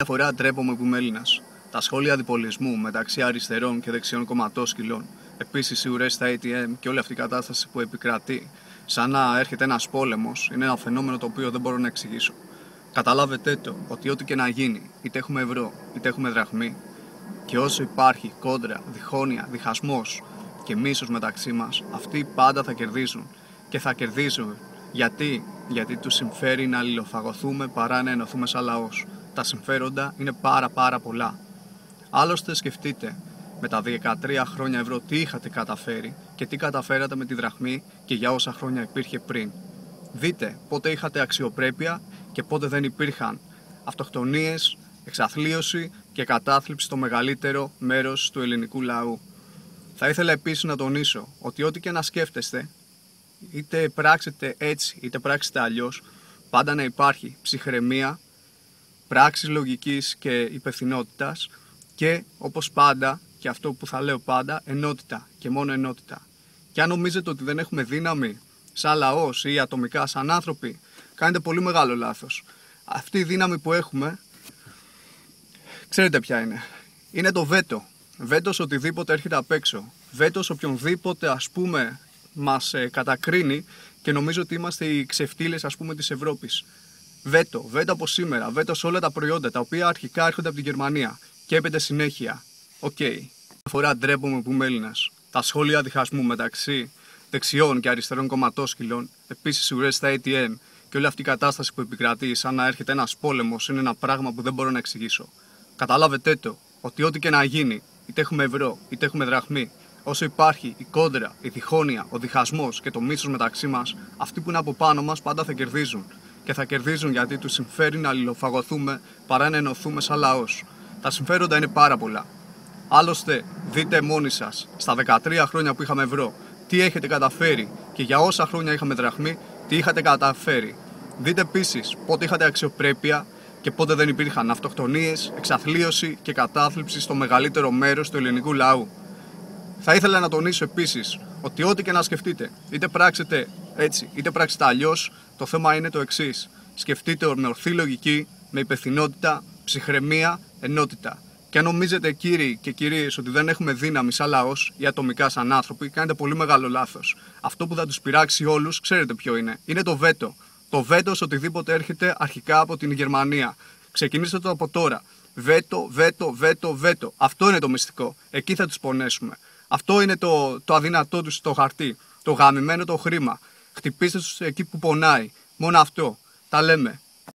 Φορά ντρέπομαι που είμαι Έλληνας. Τα σχόλια διπολισμού μεταξύ αριστερών και δεξιών κομματόσκυλων, επίσης οι ουρές στα ATM και όλη αυτή η κατάσταση που επικρατεί, σαν να έρχεται ένας πόλεμος, είναι ένα φαινόμενο το οποίο δεν μπορώ να εξηγήσω. Καταλάβετε το ότι ό,τι και να γίνει, είτε έχουμε ευρώ, είτε έχουμε δραχμή, και όσο υπάρχει κόντρα, διχόνοια, διχασμός και μίσος μεταξύ μας, αυτοί πάντα θα κερδίζουν. Και θα κερδίζουν γιατί τους συμφέρει να αλληλοφαγωθούμε παρά να ενωθούμε σαν λαός. Τα συμφέροντα είναι πάρα πολλά. Άλλωστε σκεφτείτε, με τα 13 χρόνια ευρώ τι είχατε καταφέρει και τι καταφέρατε με τη δραχμή και για όσα χρόνια υπήρχε πριν. Δείτε πότε είχατε αξιοπρέπεια και πότε δεν υπήρχαν αυτοκτονίες, εξαθλίωση και κατάθλιψη στο μεγαλύτερο μέρος του ελληνικού λαού. Θα ήθελα επίσης να τονίσω ότι ό,τι και να σκέφτεστε, είτε πράξετε έτσι είτε πράξετε αλλιώς, πάντα να υπάρχει ψυχραιμία, πράξεις λογικής και υπευθυνότητας και όπως πάντα, και αυτό που θα λέω πάντα, ενότητα και μόνο ενότητα. Και αν νομίζετε ότι δεν έχουμε δύναμη σαν λαός ή ατομικά σαν άνθρωποι, κάνετε πολύ μεγάλο λάθος. Αυτή η δύναμη που έχουμε, ξέρετε ποια είναι. Είναι το βέτο. Βέτο σε οτιδήποτε έρχεται απ' έξω. Βέτο σε οποιονδήποτε μας κατακρίνει και νομίζω ότι είμαστε οι ξεφτύλες της Ευρώπης. Βέτο από σήμερα, βέτο σε όλα τα προϊόντα τα οποία αρχικά έρχονται από την Γερμανία και έπεται συνέχεια. Οκ. Φορά ντρέπομαι που είμαι Έλληνας. Τα σχόλια διχασμού μεταξύ δεξιών και αριστερών κομματόσκυλων, επίσης οι ουρές στα ATM και όλη αυτή η κατάσταση που επικρατεί, σαν να έρχεται ένας πόλεμος, είναι ένα πράγμα που δεν μπορώ να εξηγήσω. Καταλάβετε το ότι ό,τι και να γίνει, είτε έχουμε ευρώ, είτε έχουμε δραχμή, όσο υπάρχει η κόντρα, η διχόνοια, ο διχασμός και το μίσος μεταξύ μας, αυτοί που είναι από πάνω μας πάντα θα κερδίζουν. Και θα κερδίζουν γιατί τους συμφέρει να αλληλοφαγωθούμε παρά να ενωθούμε σαν λαός. Τα συμφέροντα είναι πάρα πολλά. Άλλωστε, δείτε μόνοι σας, στα 13 χρόνια που είχαμε ευρώ, τι έχετε καταφέρει και για όσα χρόνια είχαμε δραχμή, τι είχατε καταφέρει. Δείτε επίσης πότε είχατε αξιοπρέπεια και πότε δεν υπήρχαν αυτοκτονίες, εξαθλίωση και κατάθλιψη στο μεγαλύτερο μέρος του ελληνικού λαού. Θα ήθελα να τονίσω επίσης ότι ό,τι και να σκεφτείτε, είτε πράξετε έτσι είτε πράξετε αλλιώς, το θέμα είναι το εξής. Σκεφτείτε με ορθή λογική, με υπευθυνότητα, ψυχραιμία, ενότητα. Και αν νομίζετε, κύριοι και κυρίες, ότι δεν έχουμε δύναμη σαν λαός ή ατομικά σαν άνθρωποι, κάνετε πολύ μεγάλο λάθος. Αυτό που θα τους πειράξει όλους, ξέρετε ποιο είναι. Είναι το βέτο. Το βέτο σε οτιδήποτε έρχεται αρχικά από την Γερμανία. Ξεκινήστε το από τώρα. Βέτο. Αυτό είναι το μυστικό. Εκεί θα τους πονέσουμε. Αυτό είναι το αδυνατό τους στο χαρτί. Το γαμημένο το χρήμα. Χτυπήστε τους εκεί που πονάει. Μόνο αυτό. Τα λέμε.